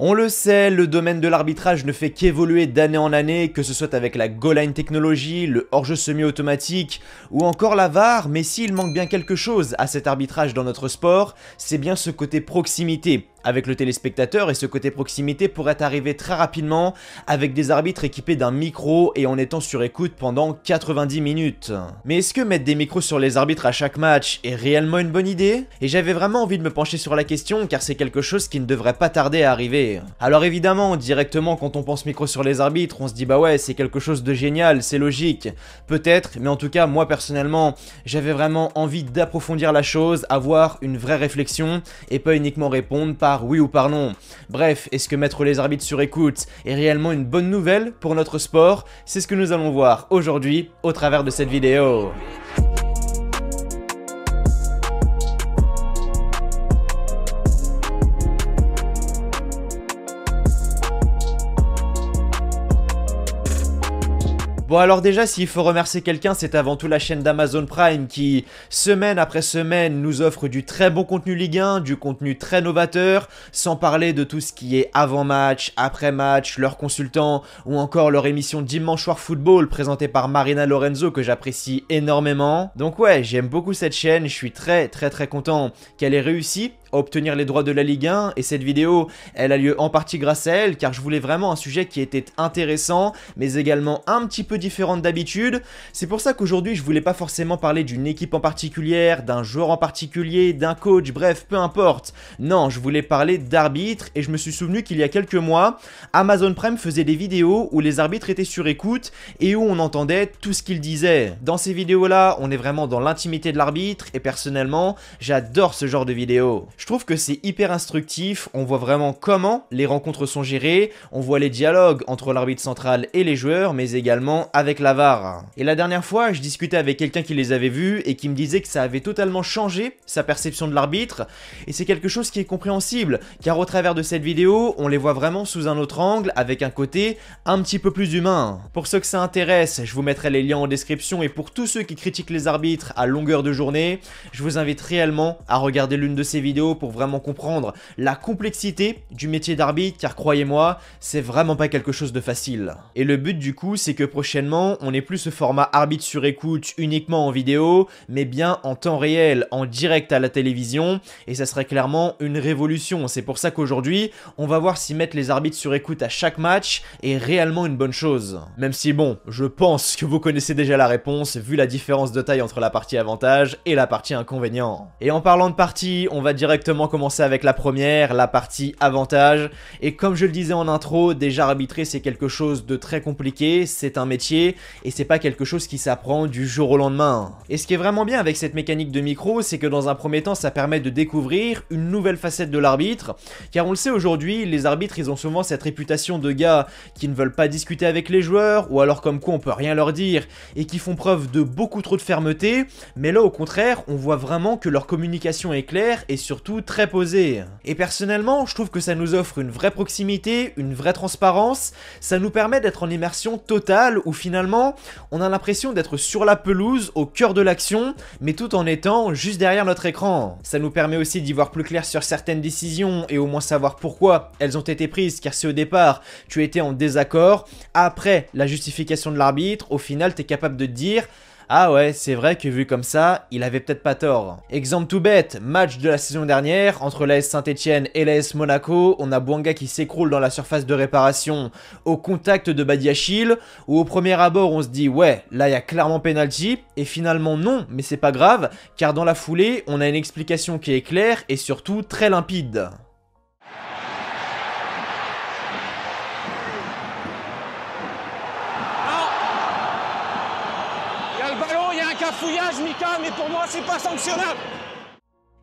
On le sait, le domaine de l'arbitrage ne fait qu'évoluer d'année en année, que ce soit avec la goal line technologie, le hors-jeu semi-automatique ou encore la VAR, mais s'il manque bien quelque chose à cet arbitrage dans notre sport, c'est bien ce côté proximité avec le téléspectateur, et ce côté proximité pourrait arriver très rapidement avec des arbitres équipés d'un micro et en étant sur écoute pendant 90 minutes. Mais est-ce que mettre des micros sur les arbitres à chaque match est réellement une bonne idée? Et j'avais vraiment envie de me pencher sur la question car c'est quelque chose qui ne devrait pas tarder à arriver. Alors évidemment, directement quand on pense micro sur les arbitres, on se dit bah ouais c'est quelque chose de génial, c'est logique. Peut-être, mais en tout cas moi personnellement, j'avais vraiment envie d'approfondir la chose, avoir une vraie réflexion et pas uniquement répondre par oui ou par non. Bref, est-ce que mettre les arbitres sur écoute est réellement une bonne nouvelle pour notre sport? C'est ce que nous allons voir aujourd'hui au travers de cette vidéo. Bon alors déjà, s'il faut remercier quelqu'un, c'est avant tout la chaîne d'Amazon Prime qui, semaine après semaine, nous offre du très bon contenu Ligue 1, du contenu très novateur, sans parler de tout ce qui est avant-match, après-match, leurs consultants, ou encore leur émission Dimanche Soir Football présentée par Marina Lorenzo que j'apprécie énormément. Donc ouais, j'aime beaucoup cette chaîne, je suis très content qu'elle ait réussi à obtenir les droits de la Ligue 1, et cette vidéo, elle a lieu en partie grâce à elle, car je voulais vraiment un sujet qui était intéressant, mais également un petit peu différente d'habitude. C'est pour ça qu'aujourd'hui je voulais pas forcément parler d'une équipe en particulier, d'un joueur en particulier, d'un coach, bref, peu importe. Non, je voulais parler d'arbitres, et je me suis souvenu qu'il y a quelques mois, Amazon Prime faisait des vidéos où les arbitres étaient sur écoute et où on entendait tout ce qu'ils disaient. Dans ces vidéos-là, on est vraiment dans l'intimité de l'arbitre, et personnellement, j'adore ce genre de vidéos. Je trouve que c'est hyper instructif, on voit vraiment comment les rencontres sont gérées, on voit les dialogues entre l'arbitre central et les joueurs, mais également avec la VAR. Et la dernière fois, je discutais avec quelqu'un qui les avait vus et qui me disait que ça avait totalement changé sa perception de l'arbitre, et c'est quelque chose qui est compréhensible, car au travers de cette vidéo, on les voit vraiment sous un autre angle, avec un côté un petit peu plus humain. Pour ceux que ça intéresse, je vous mettrai les liens en description, et pour tous ceux qui critiquent les arbitres à longueur de journée, je vous invite réellement à regarder l'une de ces vidéos pour vraiment comprendre la complexité du métier d'arbitre, car croyez-moi, c'est vraiment pas quelque chose de facile. Et le but du coup, c'est que prochainement, on n'ait plus ce format arbitre sur écoute uniquement en vidéo, mais bien en temps réel, en direct à la télévision, et ça serait clairement une révolution. C'est pour ça qu'aujourd'hui, on va voir si mettre les arbitres sur écoute à chaque match est réellement une bonne chose. Même si bon, je pense que vous connaissez déjà la réponse, vu la différence de taille entre la partie avantage et la partie inconvénient. Et en parlant de partie, on va directement commencer avec la première, la partie avantage. Et comme je le disais en intro, déjà arbitrer c'est quelque chose de très compliqué, c'est un métier, et c'est pas quelque chose qui s'apprend du jour au lendemain. Et ce qui est vraiment bien avec cette mécanique de micro, c'est que dans un premier temps ça permet de découvrir une nouvelle facette de l'arbitre, car on le sait aujourd'hui, les arbitres ils ont souvent cette réputation de gars qui ne veulent pas discuter avec les joueurs, ou alors comme quoi on peut rien leur dire, et qui font preuve de beaucoup trop de fermeté, mais là au contraire, on voit vraiment que leur communication est claire et surtout très posée. Et personnellement, je trouve que ça nous offre une vraie proximité, une vraie transparence, ça nous permet d'être en immersion totale où finalement, on a l'impression d'être sur la pelouse, au cœur de l'action, mais tout en étant juste derrière notre écran. Ça nous permet aussi d'y voir plus clair sur certaines décisions et au moins savoir pourquoi elles ont été prises, car si au départ, tu étais en désaccord, après la justification de l'arbitre, au final, tu es capable de te dire ah ouais, c'est vrai que vu comme ça, il avait peut-être pas tort. Exemple tout bête, match de la saison dernière, entre l'AS Saint-Etienne et l'AS Monaco, on a Bouanga qui s'écroule dans la surface de réparation au contact de Badiachil, où au premier abord on se dit ouais, là il y a clairement penalty, et finalement non, mais c'est pas grave, car dans la foulée, on a une explication qui est claire et surtout très limpide. Fouillage, Mika, mais pour moi c'est pas sanctionnable.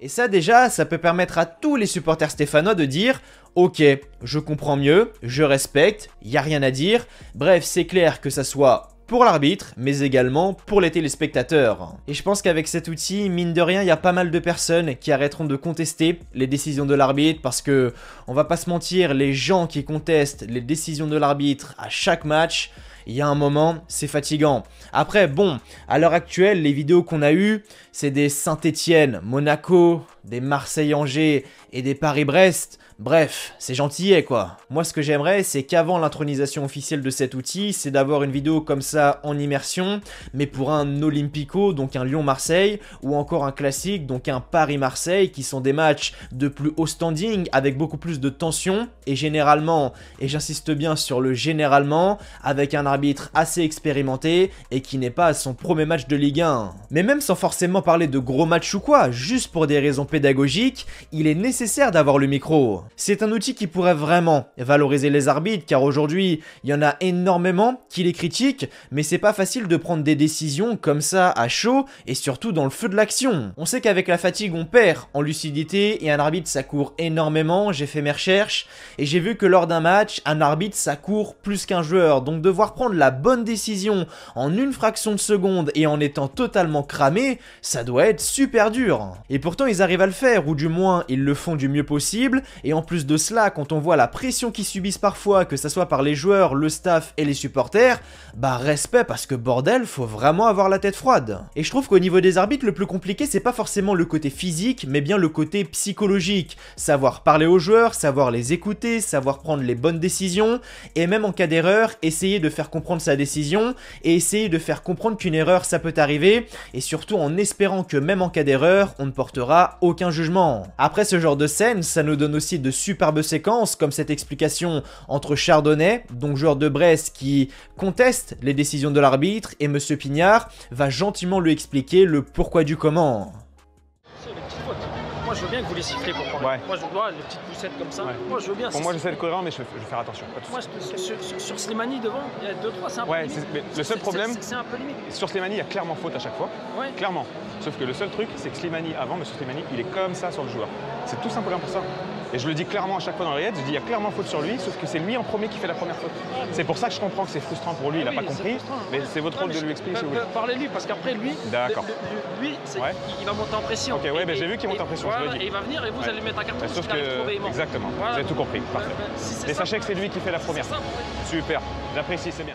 Et ça déjà, ça peut permettre à tous les supporters stéphanois de dire ok, je comprends mieux, je respecte, y a rien à dire, bref c'est clair que ça soit pour l'arbitre, mais également pour les téléspectateurs. Et je pense qu'avec cet outil, mine de rien, il y a pas mal de personnes qui arrêteront de contester les décisions de l'arbitre, parce que, on va pas se mentir, les gens qui contestent les décisions de l'arbitre à chaque match, il y a un moment, c'est fatigant. Après, bon, à l'heure actuelle, les vidéos qu'on a eues, c'est des Saint-Etienne, Monaco, des Marseille-Angers et des Paris-Brest. Bref, c'est gentillet quoi. Moi ce que j'aimerais c'est qu'avant l'intronisation officielle de cet outil, c'est d'avoir une vidéo comme ça en immersion, mais pour un Olympico, donc un Lyon-Marseille, ou encore un classique, donc un Paris-Marseille, qui sont des matchs de plus haut standing, avec beaucoup plus de tension, et généralement, et j'insiste bien sur le généralement, avec un arbitre assez expérimenté, et qui n'est pas à son premier match de Ligue 1. Mais même sans forcément parler de gros matchs ou quoi, juste pour des raisons pédagogiques, il est nécessaire d'avoir le micro. C'est un outil qui pourrait vraiment valoriser les arbitres, car aujourd'hui, il y en a énormément qui les critiquent, mais c'est pas facile de prendre des décisions comme ça à chaud, et surtout dans le feu de l'action. On sait qu'avec la fatigue, on perd en lucidité, et un arbitre ça court énormément, j'ai fait mes recherches, et j'ai vu que lors d'un match, un arbitre ça court plus qu'un joueur, donc devoir prendre la bonne décision en une fraction de seconde et en étant totalement cramé, ça doit être super dur. Et pourtant ils arrivent à le faire, ou du moins ils le font du mieux possible, et en plus de cela, quand on voit la pression qu'ils subissent parfois, que ça soit par les joueurs, le staff et les supporters, bah respect parce que bordel, faut vraiment avoir la tête froide. Et je trouve qu'au niveau des arbitres, le plus compliqué c'est pas forcément le côté physique, mais bien le côté psychologique. Savoir parler aux joueurs, savoir les écouter, savoir prendre les bonnes décisions, et même en cas d'erreur, essayer de faire comprendre sa décision, et essayer de faire comprendre qu'une erreur ça peut arriver, et surtout en espérant que même en cas d'erreur, on ne portera aucun jugement. Après ce genre de scène, ça nous donne aussi de superbes séquences, comme cette explication entre Chardonnay, donc joueur de Brest qui conteste les décisions de l'arbitre, et Monsieur Pignard va gentiment lui expliquer le pourquoi du comment. C'est les petites fautes. Moi, je veux bien que vous les sifflez pour parler. Ouais. Moi, je dois les petites poussettes comme ça. Ouais. Moi, je veux bien. Pour moi, j'essaie de cohérent, mais je vais faire attention. Pas de Moi, soucis. sur Slimani devant, il y a 2-3, c'est un peu Ouais, limite. mais le seul problème, C'est un peu limite. sur Slimani, il y a clairement faute à chaque fois. Ouais. Clairement. Sauf que le seul truc, c'est que Slimani, avant, monsieur Slimani, il est comme ça sur le joueur. C'est tout simplement pour ça. Et je le dis clairement à chaque fois dans les raids, je dis il y a clairement faute sur lui, sauf que c'est lui en premier qui fait la première faute. C'est pour ça que je comprends que c'est frustrant pour lui, il n'a pas compris, mais c'est votre rôle de lui expliquer si vous voulez. Parlez-lui, parce qu'après, lui, D'accord. lui Ouais. il va monter en pression. Ok, ouais, j'ai vu qu'il monte en pression, je Voilà, le dis. et il va venir et vous Ouais. allez le mettre à carton. Sauf parce qu'il arrive trop que, véhément. exactement, Voilà. vous avez tout compris, parfait. Si Mais ça, sachez que c'est lui qui fait la première. c'est ça. Super, j'apprécie, c'est bien.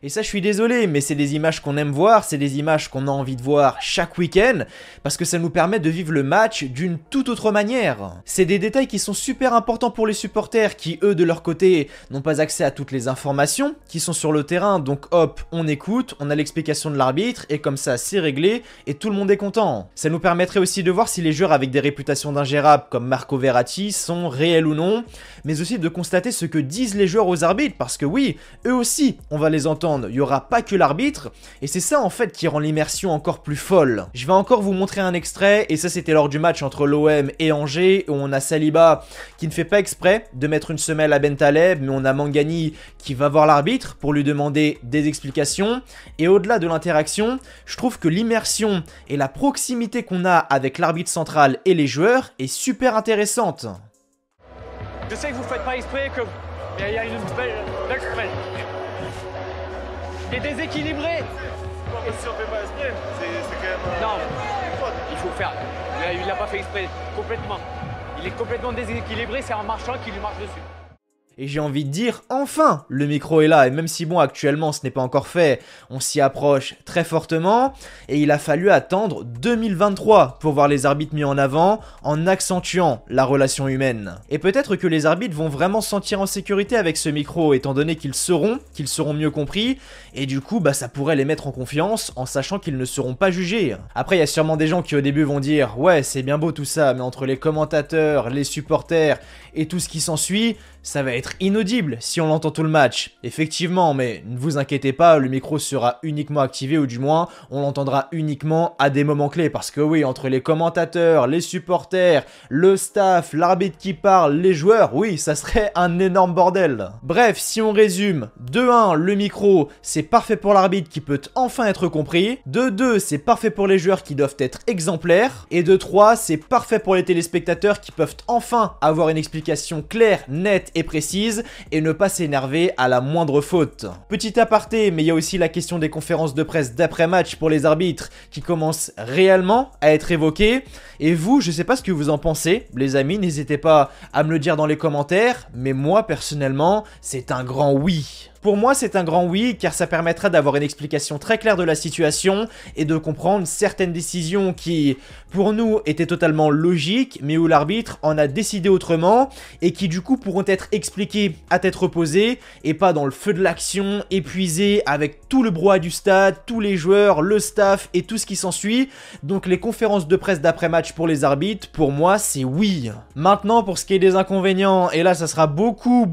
Et ça je suis désolé, mais c'est des images qu'on aime voir, c'est des images qu'on a envie de voir chaque week-end, parce que ça nous permet de vivre le match d'une toute autre manière. C'est des détails qui sont super importants pour les supporters qui, eux, de leur côté, n'ont pas accès à toutes les informations, qui sont sur le terrain, donc hop, on écoute, on a l'explication de l'arbitre, et comme ça c'est réglé, et tout le monde est content. Ça nous permettrait aussi de voir si les joueurs avec des réputations d'ingérables comme Marco Verratti sont réels ou non, mais aussi de constater ce que disent les joueurs aux arbitres, parce que oui, eux aussi, on va les entendre. Il n'y aura pas que l'arbitre, et c'est ça en fait qui rend l'immersion encore plus folle. Je vais encore vous montrer un extrait, et ça c'était lors du match entre l'OM et Angers, où on a Saliba qui ne fait pas exprès de mettre une semelle à Bentaleb, mais on a Mangani qui va voir l'arbitre pour lui demander des explications, et au-delà de l'interaction, je trouve que l'immersion et la proximité qu'on a avec l'arbitre central et les joueurs est super intéressante. Je sais que vous faites pas exprès, que il y a une belle il est déséquilibré. Si on fait pas exprès, c'est quand même. Non, il faut faire. Il l'a pas fait exprès, complètement. Il est complètement déséquilibré, c'est un marchand qui lui marche dessus. Et j'ai envie de dire, enfin, le micro est là, et même si bon, actuellement ce n'est pas encore fait, on s'y approche très fortement, et il a fallu attendre 2023 pour voir les arbitres mis en avant, en accentuant la relation humaine. Et peut-être que les arbitres vont vraiment se sentir en sécurité avec ce micro, étant donné qu'ils seront mieux compris, et du coup, bah ça pourrait les mettre en confiance, en sachant qu'ils ne seront pas jugés. Après, il y a sûrement des gens qui au début vont dire, ouais, c'est bien beau tout ça, mais entre les commentateurs, les supporters, et tout ce qui s'ensuit, ça va être inaudible si on l'entend tout le match. Effectivement, mais ne vous inquiétez pas, le micro sera uniquement activé, ou du moins, on l'entendra uniquement à des moments clés. Parce que oui, entre les commentateurs, les supporters, le staff, l'arbitre qui parle, les joueurs, oui, ça serait un énorme bordel. Bref, si on résume, de 1, le micro, c'est parfait pour l'arbitre qui peut enfin être compris. De 2, c'est parfait pour les joueurs qui doivent être exemplaires. Et de 3, c'est parfait pour les téléspectateurs qui peuvent enfin avoir une explication claire, nette et précise, et ne pas s'énerver à la moindre faute. Petit aparté, mais il y a aussi la question des conférences de presse d'après-match pour les arbitres qui commencent réellement à être évoquées. Et vous, je sais pas ce que vous en pensez, les amis, n'hésitez pas à me le dire dans les commentaires, mais moi personnellement, c'est un grand oui. Pour moi, c'est un grand oui, car ça permettra d'avoir une explication très claire de la situation et de comprendre certaines décisions qui, pour nous, étaient totalement logiques, mais où l'arbitre en a décidé autrement et qui du coup pourront être expliquées à tête reposée et pas dans le feu de l'action, épuisé avec tout le brouhaha du stade, tous les joueurs, le staff et tout ce qui s'ensuit. Donc les conférences de presse d'après-match pour les arbitres, pour moi, c'est oui. Maintenant, pour ce qui est des inconvénients, et là ça sera beaucoup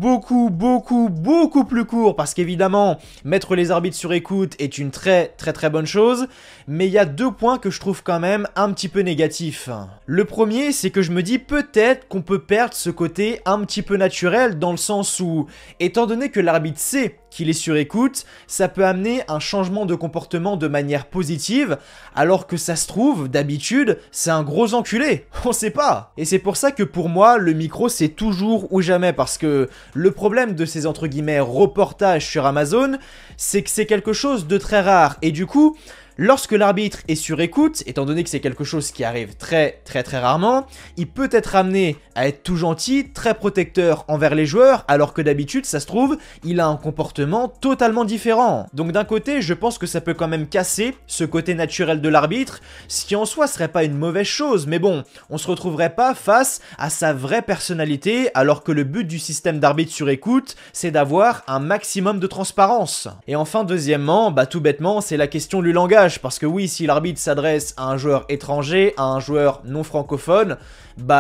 plus court parce qu'évidemment, mettre les arbitres sur écoute est une très bonne chose, mais il y a 2 points que je trouve quand même un petit peu négatifs. Le premier, c'est que je me dis peut-être qu'on peut perdre ce côté un petit peu naturel dans le sens où, étant donné que l'arbitre sait qu'il est sur écoute, ça peut amener un changement de comportement de manière positive, alors que ça se trouve, d'habitude, c'est un gros enculé, on sait pas. Et c'est pour ça que pour moi, le micro c'est toujours ou jamais, parce que le problème de ces entre guillemets reportages sur Amazon, c'est que c'est quelque chose de très rare, et du coup, lorsque l'arbitre est sur écoute, étant donné que c'est quelque chose qui arrive très rarement, il peut être amené à être tout gentil, très protecteur envers les joueurs, alors que d'habitude, ça se trouve, il a un comportement totalement différent. Donc d'un côté, je pense que ça peut quand même casser ce côté naturel de l'arbitre, ce qui en soi serait pas une mauvaise chose, mais bon, on se retrouverait pas face à sa vraie personnalité, alors que le but du système d'arbitre sur écoute, c'est d'avoir un maximum de transparence. Et enfin, deuxièmement, tout bêtement, c'est la question du langage. Parce que oui, si l'arbitre s'adresse à un joueur étranger, à un joueur non francophone,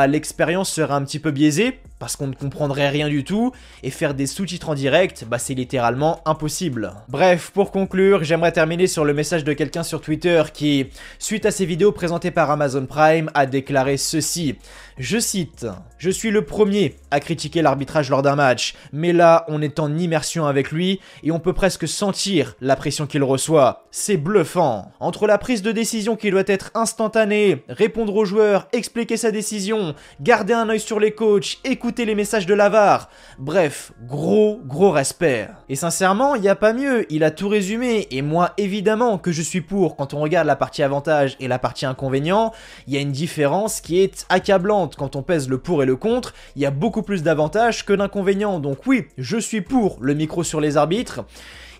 l'expérience sera un petit peu biaisée, parce qu'on ne comprendrait rien du tout, et faire des sous-titres en direct, c'est littéralement impossible. Bref, pour conclure, j'aimerais terminer sur le message de quelqu'un sur Twitter qui, suite à ces vidéos présentées par Amazon Prime, a déclaré ceci. Je cite, « Je suis le premier à critiquer l'arbitrage lors d'un match, mais là, on est en immersion avec lui, et on peut presque sentir la pression qu'il reçoit. C'est bluffant. Entre la prise de décision qui doit être instantanée, répondre aux joueurs, expliquer sa décision, garder un œil sur les coachs, écouter les messages de la VAR. Bref, gros respect. Et sincèrement, il n'y a pas mieux, il a tout résumé, et moi, évidemment que je suis pour, quand on regarde la partie avantage et la partie inconvénient, il y a une différence qui est accablante. Quand on pèse le pour et le contre, il y a beaucoup plus d'avantages que d'inconvénients. Donc oui, je suis pour le micro sur les arbitres.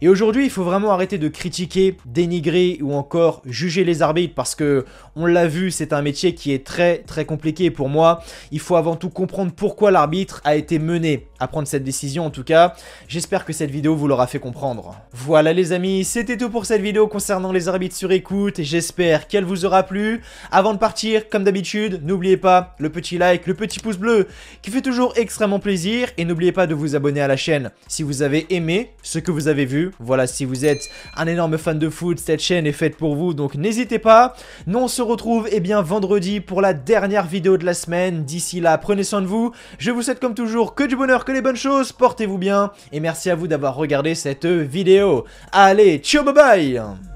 Et aujourd'hui, il faut vraiment arrêter de critiquer, dénigrer ou encore juger les arbitres parce que, on l'a vu, c'est un métier qui est très compliqué pour moi. Il faut avant tout comprendre pourquoi l'arbitre a été mené à prendre cette décision en tout cas. J'espère que cette vidéo vous l'aura fait comprendre. Voilà les amis, c'était tout pour cette vidéo concernant les arbitres sur écoute et j'espère qu'elle vous aura plu. Avant de partir, comme d'habitude, n'oubliez pas le petit like, le petit pouce bleu qui fait toujours extrêmement plaisir et n'oubliez pas de vous abonner à la chaîne si vous avez aimé ce que vous avez vu. Voilà, si vous êtes un énorme fan de foot, cette chaîne est faite pour vous, donc n'hésitez pas. Nous, on se retrouve vendredi pour la dernière vidéo de la semaine. D'ici là, prenez soin de vous. Je vous souhaite comme toujours que du bonheur, que les bonnes choses. Portez-vous bien et merci à vous d'avoir regardé cette vidéo. Allez, ciao, bye bye.